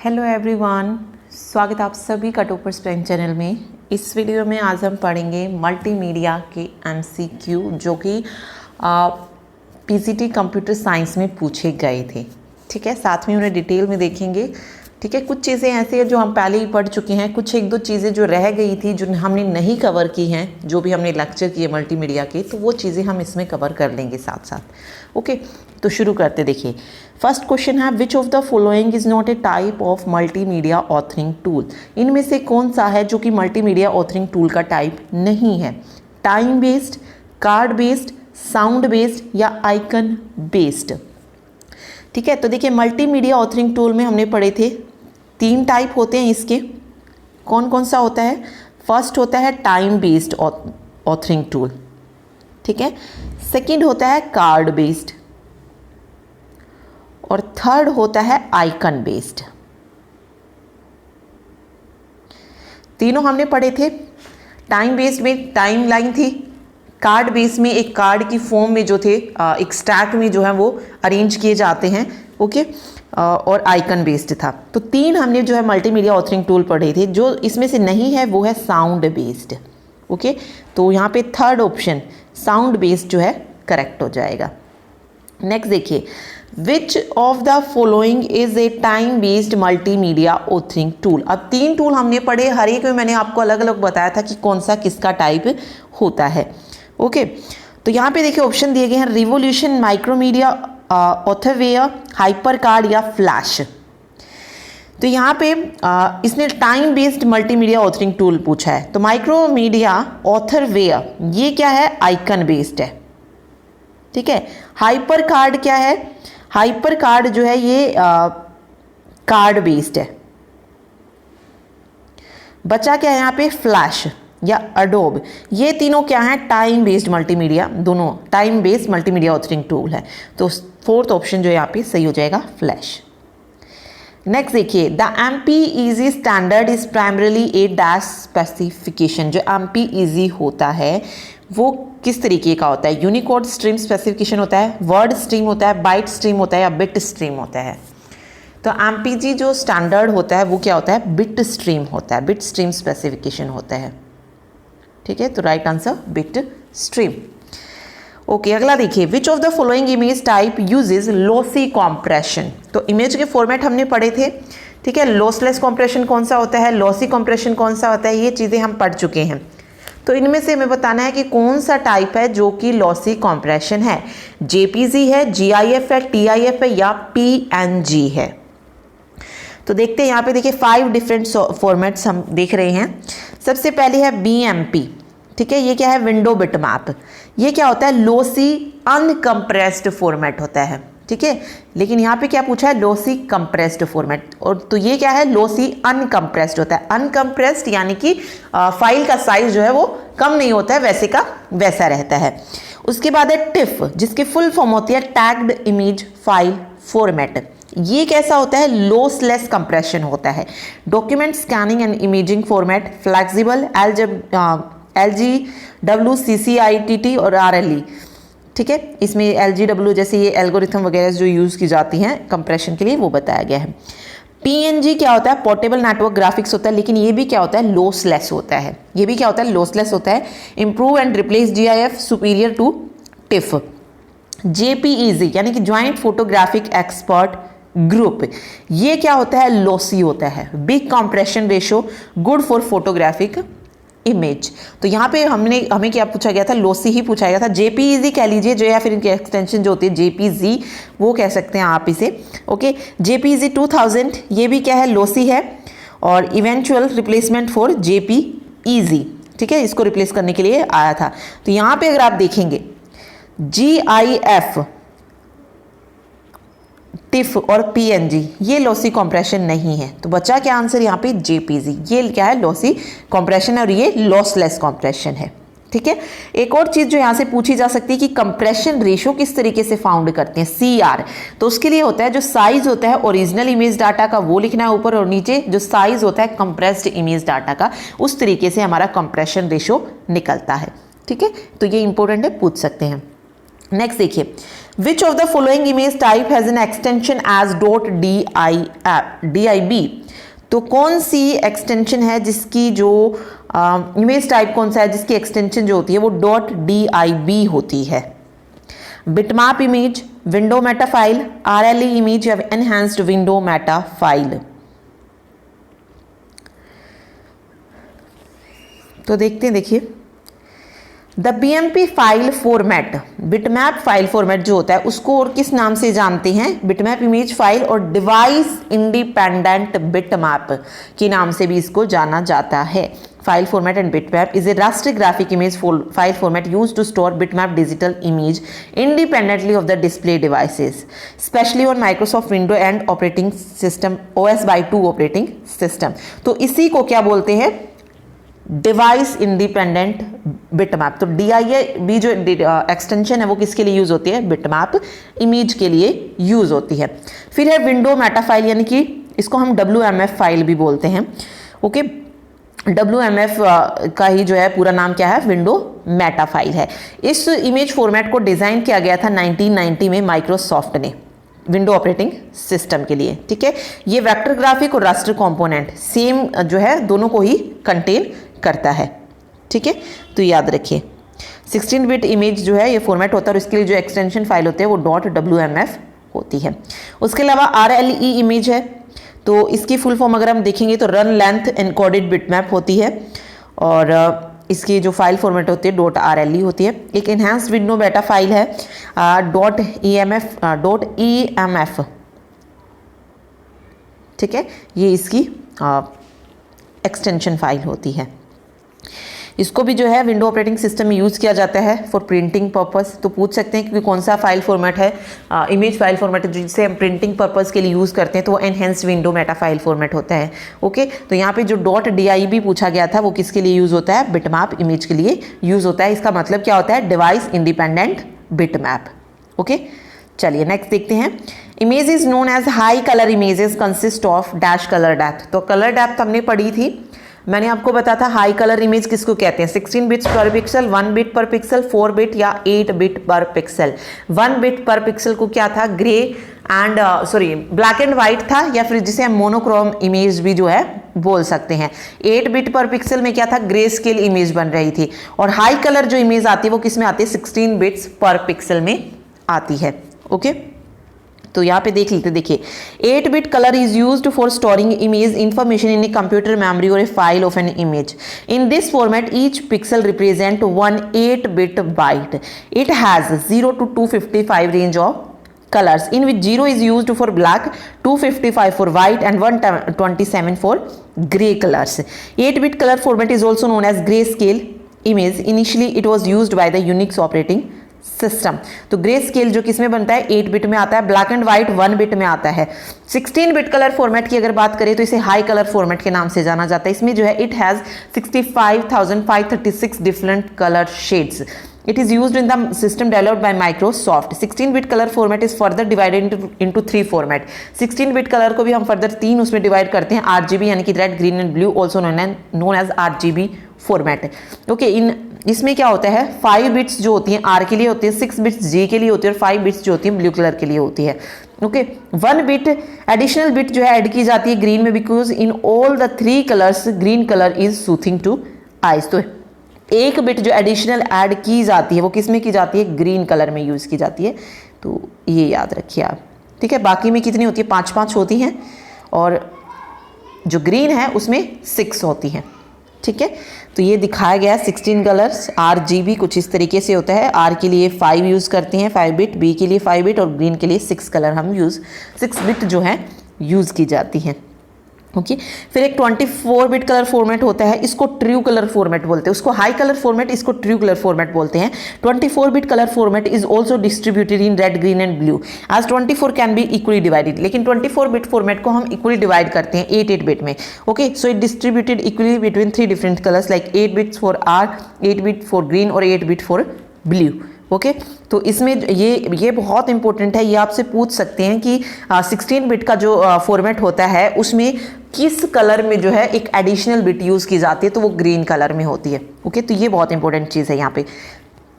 Hello everyone, स्वागत है आप सभी का टॉपर स्ट्रेंथ चैनल में। इस वीडियो में आज हम पढ़ेंगे मल्टीमीडिया के एमसीक्यू जो कि पीजीटी कंप्यूटर साइंस में पूछे गए थे। ठीक है, साथ में उन्हें डिटेल में देखेंगे। ठीक है, कुछ चीज़ें ऐसी हैं जो हम पहले ही पढ़ चुके हैं, कुछ एक दो चीज़ें जो रह गई थी जो हमने नहीं कवर की हैं, जो भी हमने लेक्चर किए मल्टीमीडिया के, तो वो चीज़ें हम इसमें कवर कर लेंगे साथ साथ। ओके, तो शुरू करते। देखिए, फर्स्ट क्वेश्चन है विच of the following is not a type of multimedia authoring tool. इनमें से कौन सा है जो कि मल्टीमीडिया ऑथरिंग टूल का टाइप नहीं है? Time based, card based, sound based या आइकन बेस्ड। ठीक है, तो देखिए मल्टीमीडिया ऑथरिंग टूल में हमने पढ़े थे 3 टाइप होते हैं इसके। कौन कौन सा होता है? फर्स्ट होता है टाइम बेस्ड ऑथरिंग टूल। ठीक है, सेकंड होता है कार्ड बेस्ड और थर्ड होता है आइकन बेस्ड। तीनों हमने पढ़े थे। टाइम बेस्ड में टाइम लाइन थी, कार्ड बेस्ड में एक कार्ड की फॉर्म में जो थे एक स्टैक में जो है वो अरेंज किए जाते हैं। ओके, और आइकन बेस्ड था। तो 3 हमने जो है मल्टीमीडिया ऑथरिंग टूल पढ़े थे। जो इसमें से नहीं है वो है साउंड बेस्ड। ओके, तो यहाँ पे थर्ड ऑप्शन साउंड बेस्ड जो है करेक्ट हो जाएगा। नेक्स्ट देखिए, which of the following is a time based multimedia authoring tool. अब 3 टूल हमने पढ़े, हर एक में मैंने आपको अलग अलग बताया था कि कौन सा किसका टाइप होता है। ओके, तो यहाँ पे देखिए ऑप्शन दिए गए हैं रिवोल्यूशन, माइक्रोमीडिया, ऑथरवेयर, हाइपर कार्ड या फ्लैश। तो यहाँ पे इसने time based multimedia authoring tool पूछा है। तो माइक्रोमीडिया, ऑथरवेयर ये क्या है? आइकन बेस्ड है। ठीक है, हाइपर कार्ड क्या है? हाइपर कार्ड जो है ये कार्ड बेस्ड है। बचा क्या है यहाँ पे? फ्लैश या अडोब। ये तीनों क्या है? टाइम बेस्ड मल्टीमीडिया, दोनों time based multimedia authoring tool है। तो फोर्थ ऑप्शन जो है यहाँ पे सही हो जाएगा फ्लैश। नेक्स्ट देखिए, the MPEG standard is primarily A dash specification. जो MPEG होता है वो किस तरीके का होता है? यूनिकोड स्ट्रीम स्पेसिफिकेशन होता है, वर्ड स्ट्रीम होता है, बाइट स्ट्रीम होता है या बिट स्ट्रीम होता है? तो MPEG जो स्टैंडर्ड होता है वो क्या होता है? बिट स्ट्रीम होता है, बिट स्ट्रीम स्पेसिफिकेशन होता है। ठीक है, तो right answer bit stream. Okay, अगला देखिए, which of the following image type uses lossy compression. तो इमेज के फॉर्मेट हमने पढ़े थे। ठीक है, लॉसलेस कॉम्प्रेशन कौन सा होता है, लॉसी कॉम्प्रेशन कौन सा होता है, ये चीज़ें हम पढ़ चुके हैं। तो इनमें से हमें बताना है कि कौन सा टाइप है जो कि लॉसी कॉम्प्रेशन है। JPG है, GIF है, TIF है या PNG है? तो देखते हैं यहाँ पे। देखिए 5 डिफरेंट फॉर्मेट्स हम देख रहे हैं। सबसे पहले है BMP। ठीक है, ये क्या है? Window bitmap. ये क्या होता है? लॉसी अनकम्प्रेस्ड फॉर्मेट होता है। ठीक है, लेकिन यहाँ पे क्या पूछा है? Lossy compressed format. और तो ये क्या है? लॉसी अनकम्प्रेस्ड होता है। अनकम्प्रेस्ड यानी कि फाइल का साइज जो है वो कम नहीं होता है, वैसे का वैसा रहता है। उसके बाद है टिफ, जिसकी फुल फॉर्म होती है टैग्ड इमेज फाइल फॉर्मेट। ये कैसा होता है? लॉसलेस कंप्रेशन होता है। Document scanning and imaging format, flexible, LGW, CCITT और RLE। ठीक है, इसमें LGW जैसे ये एल्गोरिथम वगैरह जो यूज़ की जाती हैं कंप्रेशन के लिए वो बताया गया है। PNG क्या होता है? पोर्टेबल नेटवर्क ग्राफिक्स होता है, लेकिन ये भी क्या होता है? लॉसलेस होता है। ये भी क्या होता है? लॉसलेस होता है। Improve and replace GIF, superior to TIFF. JPEG यानी कि ज्वाइंट फोटोग्राफिक एक्सपर्ट ग्रुप, ये क्या होता है? लॉसी होता है। Big compression ratio, good for photographic image. तो यहाँ पे हमें क्या पूछा गया था? लॉसी ही पूछा गया था। JPEG कह लीजिए जो, या फिर इनकी एक्सटेंशन जो होती है JPG वो कह सकते हैं आप इसे। ओके, JPEG 2000 ये भी क्या है? लॉसी है। और इवेंचुअल रिप्लेसमेंट फॉर JPEG। ठीक है, इसको रिप्लेस करने के लिए आया था। तो यहाँ पे अगर आप देखेंगे GIF, टिफ और PNG ये लॉसी कॉम्प्रेशन नहीं है। तो बचा क्या आंसर यहाँ पे? JPG। ये क्या है? लॉसी कॉम्प्रेशन है और ये लॉसलेस कॉम्प्रेशन है। ठीक है, एक और चीज जो यहाँ से पूछी जा सकती है कि कंप्रेशन रेशो किस तरीके से फाउंड करते हैं? CR। तो उसके लिए होता है जो साइज होता है ओरिजिनल इमेज डाटा का वो लिखना है ऊपर, और नीचे जो साइज होता है कंप्रेस्ड इमेज डाटा का, उस तरीके से हमारा कंप्रेशन रेशो निकलता है। ठीक है, तो ये इंपॉर्टेंट है, पूछ सकते हैं। नेक्स्ट देखिए, which of the following image type has an extension as .dib। तो कौन सी एक्सटेंशन है जिसकी जो इमेज टाइप कौन सा है जिसकी एक्सटेंशन जो होती है वो .dib होती है? Bitmap image, window Meta file, RLE image या एनहांस्ड विंडो मेटा फाइल। तो देखते हैं, देखिए the BMP file format, bitmap file format जो होता है उसको और किस नाम से जानते हैं? बिटमैप इमेज फाइल और डिवाइस इंडिपेंडेंट बिटमैप के नाम से भी इसको जाना जाता है। File format and bitmap is a raster graphic image file format used to store bitmap digital image independently of the display devices, specially on Microsoft window and operating system OS/2 operating system. तो इसी को क्या बोलते हैं? Device independent bitmap. तो DIB जो extension है वो किसके लिए यूज होती है? बिटमैप इमेज के लिए यूज होती है। फिर है विंडो मेटा फाइल, यानी कि इसको हम WMF फाइल भी बोलते हैं। ओके, WMF का ही जो है पूरा नाम क्या है? विंडो मेटा फाइल है। इस इमेज फॉर्मेट को डिजाइन किया गया था 1990 में माइक्रोसॉफ्ट ने विंडो ऑपरेटिंग सिस्टम के लिए। ठीक है, ये वेक्टर ग्राफिक और रास्टर कंपोनेंट सेम जो है दोनों को ही कंटेन करता है। ठीक है, तो याद रखिए 16 बिट इमेज जो है ये फॉर्मेट होता है और इसके लिए जो एक्सटेंशन फाइल होते हैं वो .wmf होती है। उसके अलावा RLE इमेज है, तो इसकी फुल फॉर्म अगर हम देखेंगे तो रन लेंथ एनकोडेड बिटमैप होती है और इसकी जो फाइल फॉर्मेट होती है .RLE होती है। एक एनहांस्ड विंडो मेटा फाइल है .emf। ठीक है, ये इसकी एक्सटेंशन फाइल होती है। इसको भी जो है विंडो ऑपरेटिंग सिस्टम में यूज़ किया जाता है फॉर प्रिंटिंग पर्पस। तो पूछ सकते हैं कि कौन सा फाइल फॉर्मेट है, इमेज फाइल फॉर्मेट जिसे हम प्रिंटिंग पर्पस के लिए यूज़ करते हैं, तो वो enhanced window Meta file format होता है। ओके, तो यहाँ पे जो .dib पूछा गया था वो किसके लिए यूज़ होता है? बिटमैप इमेज के लिए यूज़ होता है। इसका मतलब क्या होता है? Device independent bitmap. ओके, चलिए नेक्स्ट देखते हैं। Image is known as high colour images consist of dash colour depth. तो कलर डेप्थ हमने पढ़ी थी, मैंने आपको बताया था हाई कलर इमेज किसको कहते हैं? 16 बिट्स पर पिक्सल, 1 बिट पर पिक्सल, 4 बिट या 8 बिट पर पिक्सल। 1 बिट पर पिक्सल को क्या था? Grey and black and white था, या फिर जिसे हम मोनोक्रोम इमेज भी जो है बोल सकते हैं। 8 बिट पर पिक्सल में क्या था? ग्रे स्केल इमेज बन रही थी। और हाई कलर जो इमेज आती है वो किस में आती है? 16 बिट्स पर पिक्सल में आती है। ओके, तो यहाँ पे देख लेते, देखिए 8 bit colour is used for storing image information in a computer memory और a file of an image. In this format each pixel represent 1 8 bit byte. It has 0 to 255 range of colors in which 0 is used for black, 255 for white and 127 for gray colors. 8-bit color format is also known as grayscale image. Initially it was used by the Unix operating system. तो grey scale जो किसमें बनता है? 8 bit में आता है। Black and white 1 bit में आता है। 16 बिट कलर फॉर्मेट की अगर बात करें तो इसे हाई कलर फॉर्मेट के नाम से जाना जाता है। इसमें जो है it has 65,536 different colour shades. It is used in the system developed by Microsoft. 16-bit color format is further divided into 3 format. 16-bit color को भी हम further 3 उसमें divide करते हैं। RGB यानी कि red, green and blue, also known as RGB format. Okay, इसमें क्या होता है? 5 बिट्स जो होती हैं R के लिए होती है, 6 बिट्स G के लिए होती है और 5 बिट्स जो होती है ब्लू कलर के लिए होती है। ओके, 1 बिट एडिशनल बिट जो है ऐड की जाती है ग्रीन में, because in all the 3 colours green colour is soothing to eyes. तो एक बिट जो एडिशनल ऐड की जाती है वो किस में की जाती है? ग्रीन कलर में यूज़ की जाती है। तो ये याद रखिए आप। ठीक है, बाकी में कितनी होती है? 5-5 होती हैं और जो ग्रीन है उसमें 6 होती हैं। ठीक है, तो ये दिखाया गया 16 कलर्स। RGB कुछ इस तरीके से होता है। R के लिए 5 यूज़ करते हैं, 5 बिट, B के लिए 5 बिट और ग्रीन के लिए 6 कलर हम 6 बिट जो है यूज़ की जाती हैं। ओके, फिर एक 24 बिट कलर फॉर्मेट होता है, इसको ट्रू कलर फॉर्मेट बोलते हैं। उसको हाई कलर फॉर्मेट, इसको ट्रू कलर फॉर्मेट बोलते हैं। 24 bit colour format is also distributed in red, green and blue as 24 can be equally divided. लेकिन 24 बिट फॉर्मेट को हम इक्वली डिवाइड करते हैं 8 बिट में। Okay, so it distributed equally between 3 different colours like 8 bits for R, 8 bit for green और 8 bit for blue. Okay, तो इसमें ये बहुत इंपॉर्टेंट है। ये आपसे पूछ सकते हैं कि 16 बिट का जो फॉर्मेट होता है उसमें किस कलर में जो है एक एडिशनल बिट यूज़ की जाती है, तो वो ग्रीन कलर में होती है। ओके, तो ये बहुत इंपॉर्टेंट चीज़ है यहाँ पे।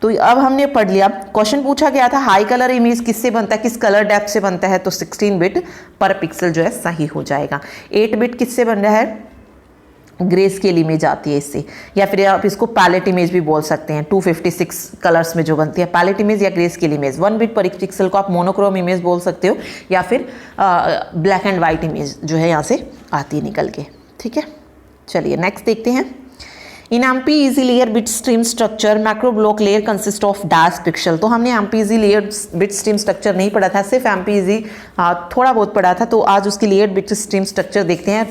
तो अब हमने पढ़ लिया, क्वेश्चन पूछा गया था हाई कलर इमेज किससे बनता है, किस कलर डेप्थ से बनता है, तो 16 बिट पर पिक्सल जो है सही हो जाएगा। 8 बिट किससे बन रहा है, ग्रे स्केल इमेज आती है इससे, या फिर आप इसको पैलेट इमेज भी बोल सकते हैं, 256 कलर्स में जो बनती है पैलेट इमेज या ग्रे स्केल इमेज। 1 बिट पर पिक्सल को आप मोनोक्रोम इमेज बोल सकते हो, या फिर ब्लैक एंड वाइट इमेज जो है यहाँ से आती है निकल के। ठीक है, चलिए नेक्स्ट देखते हैं। इन MPEG layer bit stream structure macro block layer consist of dash pixel. तो हमने MPEG layer bit stream structure नहीं पढ़ा था, सिर्फ MPEG थोड़ा बहुत पढ़ा था, तो आज उसकी लेयर बिट स्ट्रीम स्ट्रक्चर देखते हैं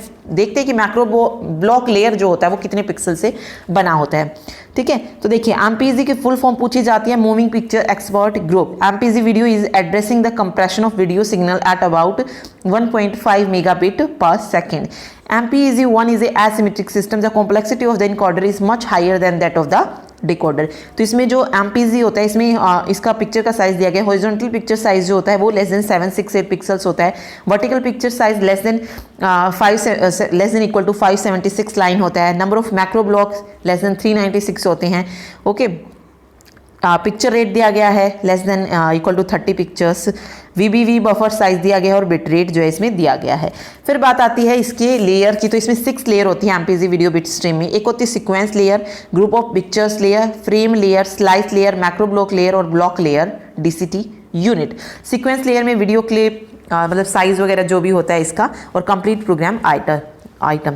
कि मैक्रो ब्लॉक लेयर जो होता है वो कितने पिक्सल से बना होता है। ठीक है, तो देखिए MPEG की फुल फॉर्म पूछी जाती है moving picture expert group. MPEG video is addressing the compression of video signal at about 1.5 megabit per second. MPEG-1 is a asymmetric system. The complexity of the encoder is much higher than that of the decoder. तो इसमें जो MPEG होता है इसमें इसका picture का size दिया गया, हॉरिजॉन्टल पिक्चर साइज जो होता है वो लेस देन 768 पिक्सल्स होता है, vertical picture size less than equal to 576 line होता है, number of macro blocks less than 396 होते हैं। ओके, पिक्चर रेट दिया गया है less than equal to 30 pictures, VBV buffer size दिया गया है और बिट रेट जो है इसमें दिया गया है। फिर बात आती है इसके लेयर की, तो इसमें 6 लेयर होती है MPEG वीडियो बिट स्ट्रीम में। एक होती है sequence layer, group of pictures layer, frame layer, slice layer, macro block layer और block layer DCT unit. Sequence layer में वीडियो क्लिप मतलब साइज वगैरह जो भी होता है इसका, और कंप्लीट प्रोग्राम आइटम।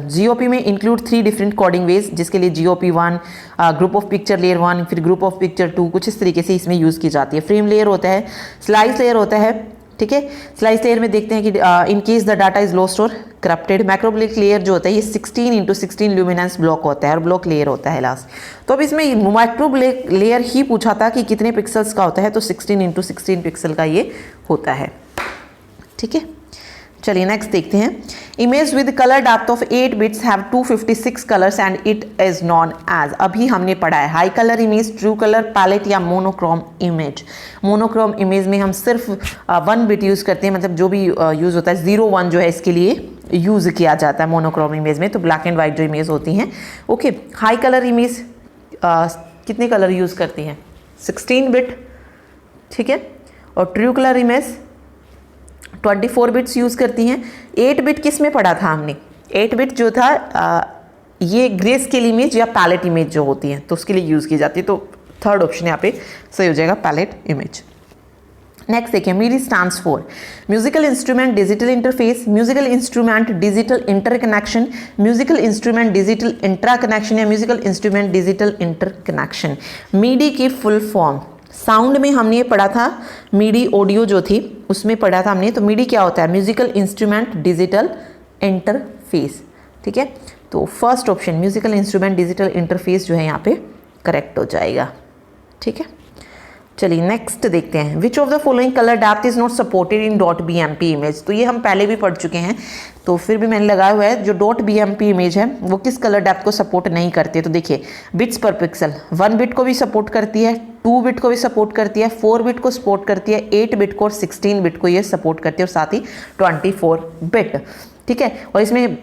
GOP में इंक्लूड 3 डिफरेंट कोडिंग वेज, जिसके लिए GOP1, group of picture layer 1, फिर ग्रुप ऑफ पिक्चर 2, कुछ इस तरीके से इसमें यूज़ की जाती है। फ्रेम लेयर होता है, स्लाइस लेयर होता है। ठीक है, स्लाइस लेयर में देखते हैं कि in case the data is lost और करप्टेड। मैक्रो ब्लॉक लेयर जो होता है ये 16x16 ल्यूमिनेंस ब्लॉक होता है और ब्लॉक लेयर होता है लास्ट। तो अब इसमें माइक्रो ब्लॉक लेयर ही पूछा था कि कितने पिक्सल्स का होता है, तो 16x16 पिक्सल का ये होता है। ठीक है, चलिए नेक्स्ट देखते हैं। Image with colour depth of 8 bits have 256 colours and it is known as. अभी हमने पढ़ा है high colour image, true colour, palette या मोनोक्रोम इमेज। मोनोक्रोम इमेज में हम सिर्फ 1 बिट यूज़ करते हैं, मतलब जो भी यूज़ होता है 0-1 जो है इसके लिए यूज़ किया जाता है मोनोक्रोम इमेज में, तो ब्लैक एंड वाइट जो इमेज होती हैं। ओके, हाई कलर इमेज कितने कलर यूज़ करती हैं, 16 बिट। ठीक है, और true colour image 24 bits use करती हैं। 8 बिट किस में पढ़ा था हमने, 8 बिट जो था ये ग्रे स्केल इमेज या पैलेट इमेज जो होती है तो उसके लिए यूज़ की जाती है, तो थर्ड ऑप्शन यहाँ पे सही हो जाएगा, पैलेट इमेज। नेक्स्ट देखिए, MIDI stands for musical instrument digital interface, musical instrument digital interconnection, musical instrument digital intraconnection या musical instrument digital interconnection. MIDI की फुल फॉर्म साउंड में हमने ये पढ़ा था, MIDI ऑडियो जो थी उसमें पढ़ा था हमने, तो MIDI क्या होता है, म्यूजिकल इंस्ट्रूमेंट डिजिटल इंटरफेस। ठीक है, तो first option musical instrument digital interface जो है यहाँ पे करेक्ट हो जाएगा। ठीक है, चलिए नेक्स्ट देखते हैं। विच of the following colour depth is not supported in .bmp image. तो ये हम पहले भी पढ़ चुके हैं, तो फिर भी मैंने लगाया हुआ है। जो .bmp इमेज है वो किस कलर डेप्थ को सपोर्ट नहीं करती है, तो देखिए बिट्स पर पिक्सल 1 बिट को भी सपोर्ट करती है, 2 बिट को भी सपोर्ट करती है, 4 बिट को सपोर्ट करती है, 8 बिट को और 16 बिट को ये सपोर्ट करती है, और साथ ही 24 बिट। ठीक है, और इसमें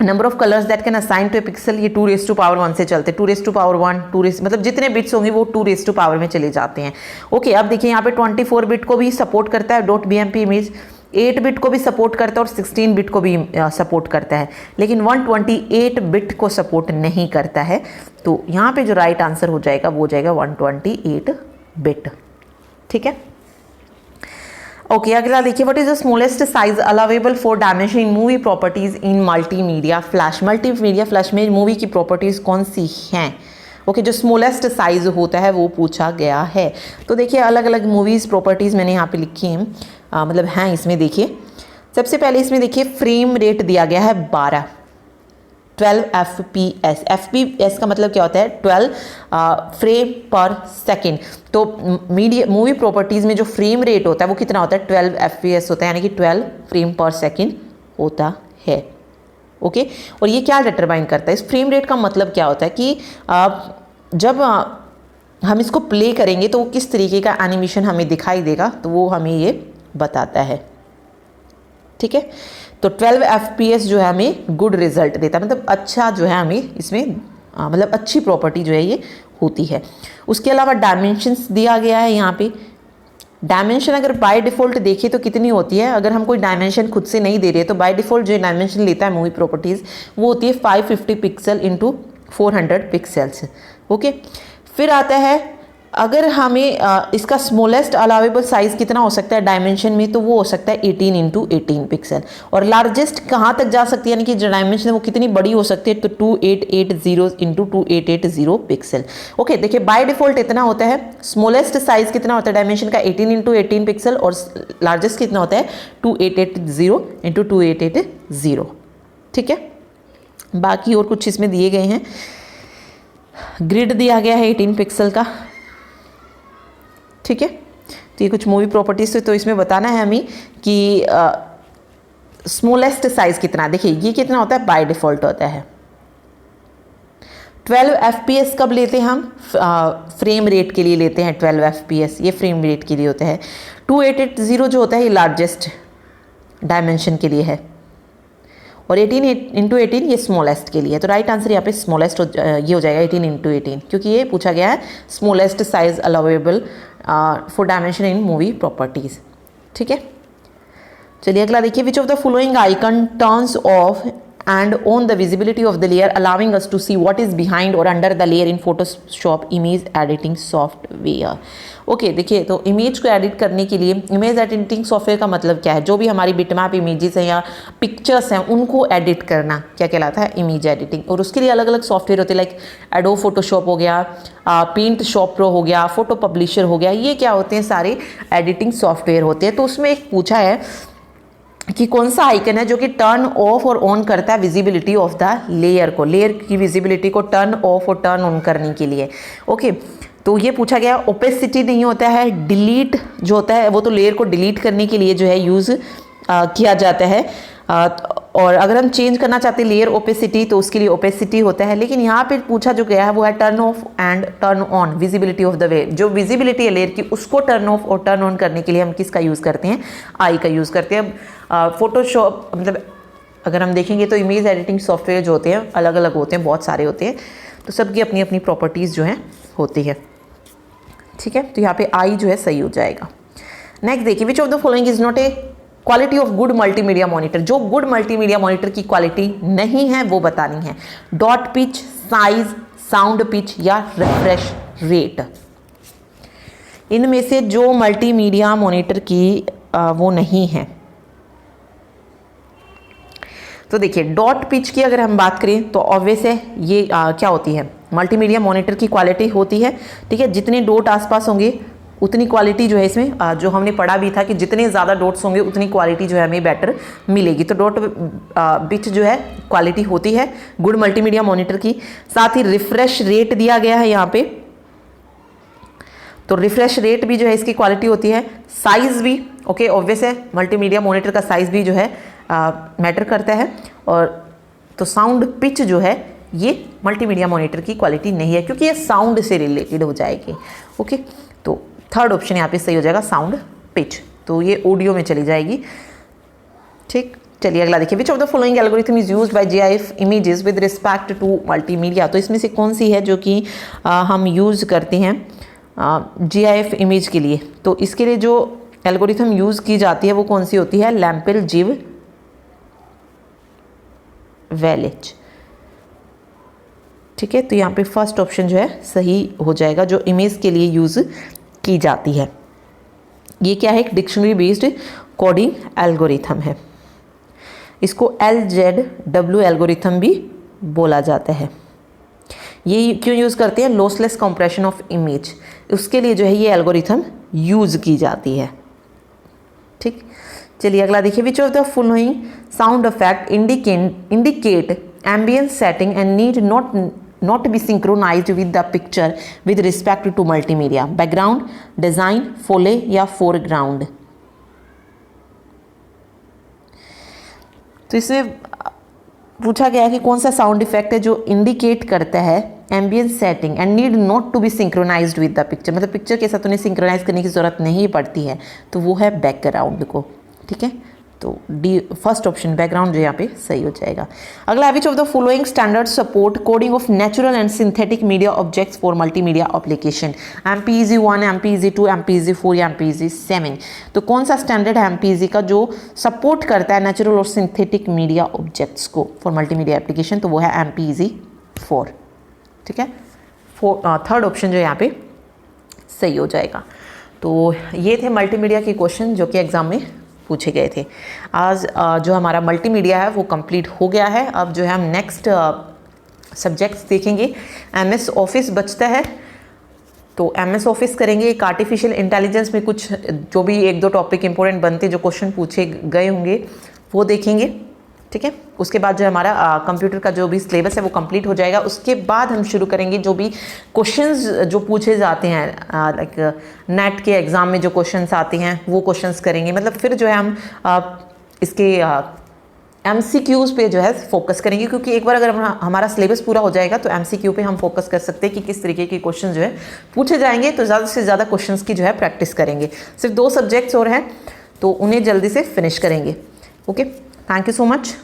number of colours that can assign to a pixel ये 2⁻1 से चलते, 2⁻1 मतलब जितने बिट्स होंगे वो 2 में चले जाते हैं। ओके, अब देखिए यहाँ पे 24 बिट को भी सपोर्ट करता है .bmp इमेज, 8 बिट को भी सपोर्ट करता है और 16 बिट को भी सपोर्ट करता है, लेकिन 128 बिट को सपोर्ट नहीं करता है। तो यहाँ पे जो राइट आंसर हो जाएगा वो हो जाएगा 128 बिट। ठीक है, ओके, अगला देखिए, what is the smallest size allowable for dimension in movie properties in multimedia flash. Multimedia flash में मूवी की प्रॉपर्टीज कौन सी हैं। ओके, जो स्मॉलेस्ट साइज होता है वो पूछा गया है। तो देखिए अलग अलग मूवीज़ प्रॉपर्टीज़ मैंने यहाँ पे लिखी हैं, मतलब हैं इसमें। देखिए सबसे पहले इसमें देखिए फ्रेम रेट दिया गया है 12 FPS। FPS का मतलब क्या होता है, 12 फ्रेम पर सेकेंड। तो मूवी प्रॉपर्टीज़ में जो फ्रेम रेट होता है वो कितना होता है, 12 FPS होता है, यानी कि 12 फ्रेम पर सेकेंड होता है। ओके, और ये क्या डिटरमाइन करता है, इस फ्रेम रेट का मतलब क्या होता है कि जब हम इसको प्ले करेंगे तो किस तरीके का एनिमेशन हमें दिखाई देगा, तो वो हमें ये बताता है। ठीक है, तो 12 FPS जो है हमें गुड रिजल्ट देता है, मतलब अच्छा जो है हमें इसमें मतलब अच्छी प्रॉपर्टी जो है ये होती है। उसके अलावा डायमेंशंस दिया गया है यहाँ पे। डायमेंशन अगर बाय डिफ़ॉल्ट देखें तो कितनी होती है, अगर हम कोई डायमेंशन खुद से नहीं दे रहे तो बाय डिफ़ॉल्ट जो डायमेंशन लेता है मूवी प्रॉपर्टीज़ वो होती है 550 पिक्सल इंटू 400 पिक्सल्स। ओके, फिर आता है अगर हमें इसका स्मॉलेस्ट अलाउेबल साइज़ कितना हो सकता है डायमेंशन में, तो वो हो सकता है 18 इंटू 18 पिक्सल। और लार्जेस्ट कहाँ तक जा सकती है, यानी कि जो डायमेंशन है वो कितनी बड़ी हो सकती है, तो 2880 इंटू 2880 पिक्सल। ओके, देखिए बाय डिफ़ॉल्ट इतना होता है। स्मॉलेस्ट साइज़ कितना होता है डायमेंशन का, 18 इंटू 18 पिक्सल, और लार्जेस्ट कितना होता है 2880 इंटू 2880। ठीक है, बाकी और कुछ इसमें दिए गए हैं। ग्रिड दिया गया है 18 पिक्सल का। ठीक है, तो ये कुछ मूवी प्रॉपर्टीज थे। तो इसमें बताना है हमें कि स्मॉलेस्ट साइज कितना। देखिए ये कितना होता है, बाय डिफ़ॉल्ट होता है 12 FPS। कब लेते हैं हम, फ्रेम रेट के लिए लेते हैं 12 FPS, ये फ्रेम रेट के लिए होता है। 2880 जो होता है ये लार्जेस्ट डायमेंशन के लिए है, और 18 इंटू 18 ये स्मॉलेस्ट के लिए है। तो राइट आंसर यहाँ पे स्मॉलेस्ट ये हो जाएगा 18 इंटू 18, क्योंकि ये पूछा गया है smallest size allowable for dimension in movie properties. ठीक है, चलिए अगला देखिए। Which of the following icon turns of and on the visibility of the layer, allowing us to see what is behind or under the layer in Photoshop image editing software। Okay, देखिए तो image को edit करने के लिए image editing software का मतलब क्या है, जो भी हमारी बिटमैप इमेजेस हैं या पिक्चर्स हैं उनको एडिट करना क्या कहलाता है, इमेज एडिटिंग। और उसके लिए अलग अलग सॉफ्टवेयर होते हैं, लाइक एडोब फोटोशॉप हो गया, पेंट शॉप प्रो हो गया, फोटो पब्लिशर हो गया, ये क्या होते हैं, सारे एडिटिंग सॉफ्टवेयर होते हैं। तो उसमें एक पूछा है कि कौन सा आइकन है जो कि टर्न ऑफ और ऑन करता है विजिबिलिटी ऑफ द लेयर को, लेयर की विजिबिलिटी को टर्न ऑफ और टर्न ऑन करने के लिए। ओके, तो ये पूछा गया। ओपेसिटी नहीं होता है, डिलीट जो होता है वो तो लेयर को डिलीट करने के लिए जो है यूज़ किया जाता है। और अगर हम चेंज करना चाहते हैं लेयर ओपेसिटी तो उसके लिए ओपेसिटी होता है। लेकिन यहाँ पे पूछा जो गया है वो है turn off and turn on visibility of the way. जो विजिबिलिटी है लेयर की उसको टर्न ऑफ और टर्न ऑन करने के लिए हम किसका यूज़ करते हैं, आई का यूज़ करते हैं। फोटोशॉप मतलब अगर हम देखेंगे तो इमेज एडिटिंग सॉफ्टवेयर जो होते हैं अलग अलग होते हैं, बहुत सारे होते हैं, तो सबकी अपनी अपनी प्रॉपर्टीज़ जो हैं होती है। ठीक है, तो यहाँ पे आई जो है सही हो जाएगा। नेक्स्ट देखिए, which of the following is not a quality of good multimedia monitor. जो गुड मल्टीमीडिया मॉनिटर की क्वालिटी नहीं है वो बतानी है। Dot pitch, size, sound pitch या रिफ्रेश रेट, इनमें से जो मल्टीमीडिया मॉनिटर की वो नहीं है। तो देखिए डॉट पिच की अगर हम बात करें तो ऑब्वियस है ये क्या होती है, मल्टीमीडिया मॉनिटर की क्वालिटी होती है। ठीक है, जितने डॉट आसपास होंगे उतनी क्वालिटी जो है इसमें जो हमने पढ़ा भी था कि जितने ज़्यादा डॉट्स होंगे उतनी क्वालिटी जो है हमें बेटर मिलेगी। तो डॉट पिच जो है क्वालिटी होती है गुड मल्टीमीडिया मॉनिटर की। साथ ही रिफ्रेश रेट दिया गया है यहाँ पे, तो रिफ्रेश रेट भी जो है इसकी क्वालिटी होती है। साइज़ भी ओके ऑब्वियस है, मल्टीमीडिया मॉनिटर का साइज़ भी जो है मैटर करता है। और तो साउंड पिच जो है ये मल्टीमीडिया मॉनिटर की क्वालिटी नहीं है, क्योंकि ये साउंड से रिलेटेड हो जाएगी। ओके, तो थर्ड ऑप्शन यहाँ पे सही हो जाएगा, साउंड पिच, तो ये ऑडियो में चली जाएगी। ठीक, चलिए अगला देखिए। Which of the following algorithm is used by GIF images with respect to multimedia. तो इसमें से कौन सी है जो कि हम यूज़ करते हैं GIF इमेज के लिए। तो इसके लिए जो एल्गोरिथम यूज़ की जाती है वो कौन सी होती है, लैम्पेल जिव वेलिच। ठीक है, तो यहाँ पे फर्स्ट ऑप्शन जो है सही हो जाएगा, जो इमेज के लिए यूज़ की जाती है। ये क्या है, एक डिक्शनरी बेस्ड कोडिंग एल्गोरिथम है। इसको LZW एल्गोरिथम भी बोला जाता है। ये क्यों यूज़ करते हैं, लॉसलेस कंप्रेशन ऑफ इमेज, उसके लिए जो है ये एल्गोरिथम यूज़ की जाती है। ठीक, चलिए अगला देखिए। Which of the following sound effect indicate ambient setting and need not to be synchronized with the picture with respect to multimedia, background, design, foley या foreground। तो इसमें पूछा गया है कि कौन सा साउंड इफेक्ट है जो इंडिकेट करता है ambient setting and need not to be synchronized with the picture, मतलब पिक्चर के साथ उन्हें सिंक्रोनाइज करने की ज़रूरत नहीं पड़ती है, तो वो है बैकग्राउंड को। ठीक है, तो डी फर्स्ट ऑप्शन बैकग्राउंड जो यहाँ पे सही हो जाएगा। अगला, विच of the following standard support coding of natural and synthetic media objects for multimedia application? MPEG 1, MPEG 2, MPEG 4 या MPEG 7? तो कौन सा स्टैंडर्ड है MPEG का जो सपोर्ट करता है नेचुरल और सिंथेटिक मीडिया ऑब्जेक्ट्स को फॉर मल्टीमीडिया एप्लीकेशन? तो वो है MPEG 4। ठीक है, थर्ड ऑप्शन जो यहाँ पे सही हो जाएगा। तो ये थे मल्टीमीडिया के क्वेश्चन जो कि एग्जाम में पूछे गए थे। आज जो हमारा मल्टीमीडिया है वो कंप्लीट हो गया है। अब जो है हम नेक्स्ट सब्जेक्ट्स देखेंगे। MS ऑफिस बचता है, तो MS ऑफिस करेंगे। एक आर्टिफिशियल इंटेलिजेंस में कुछ जो भी एक दो टॉपिक इंपॉर्टेंट बनते जो क्वेश्चन पूछे गए होंगे वो देखेंगे। ठीक है, उसके बाद जो हमारा कंप्यूटर का जो भी सिलेबस है वो कंप्लीट हो जाएगा। उसके बाद हम शुरू करेंगे जो भी क्वेश्चंस जो पूछे जाते हैं लाइक नेट के एग्ज़ाम में जो क्वेश्चंस आते हैं वो क्वेश्चंस करेंगे। मतलब फिर जो है हम इसके MCQs पे जो है फोकस करेंगे, क्योंकि एक बार अगर हमारा सिलेबस पूरा हो जाएगा तो MCQ पे हम फोकस कर सकते हैं कि किस तरीके के क्वेश्चन जो है पूछे जाएंगे। तो ज़्यादा से ज़्यादा क्वेश्चंस की जो है प्रैक्टिस करेंगे। सिर्फ 2 सब्जेक्ट्स और हैं तो उन्हें जल्दी से फिनिश करेंगे। Okay, thank you so much.